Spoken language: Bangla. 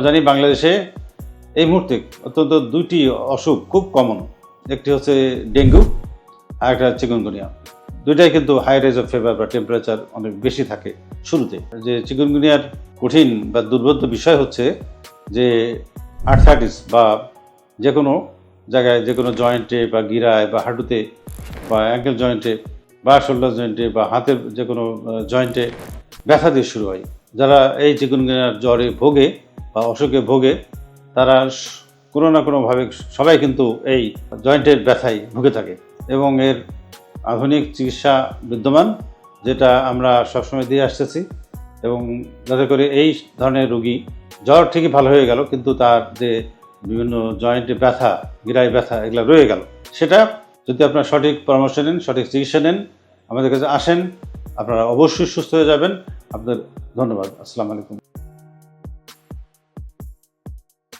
জানি বাংলাদেশে এই মুহূর্তে অত্যন্ত দুইটি অসুখ খুব কমন, একটি হচ্ছে ডেঙ্গু আর একটা চিকুনগুনিয়া। দুইটাই কিন্তু হাই রেজ অফ ফিভার বা টেম্পারেচার অনেক বেশি থাকে শুরুতে। যে চিকুনগুনিয়ার কঠিন বা দুর্বোধ্য বিষয় হচ্ছে যে আর্থ্রাইটিস বা যে কোনো জায়গায় যে কোনো জয়েন্টে বা গিরায় বা হাঁটুতে বা অ্যাঙ্কেল জয়েন্টে বা শোল্ডার জয়েন্টে বা হাতের যে কোনো জয়েন্টে ব্যথা দিয়ে শুরু হয়। যারা এই চিকুনগুনিয়ার জ্বরে ভোগে বা অসুখে ভোগে তারা কোনো না কোনোভাবে সবাই কিন্তু এই জয়েন্টের ব্যথায় ভুগে থাকে এবং এর আধুনিক চিকিৎসা বিদ্যমান, যেটা আমরা সবসময় দিয়ে আসতেছি এবং যাতে করে এই ধরনের রোগী জ্বর ঠিকই ভালো হয়ে গেল কিন্তু তার যে বিভিন্ন জয়েন্টে ব্যথা, গিরায় ব্যথা এগুলো রয়ে গেল, সেটা যদি আপনারা সঠিক পরামর্শ নেন, সঠিক চিকিৎসা নেন, আমাদের কাছে আসেন, আপনারা অবশ্যই সুস্থ হয়ে যাবেন। আপনাদের ধন্যবাদ। আসসালামু আলাইকুম।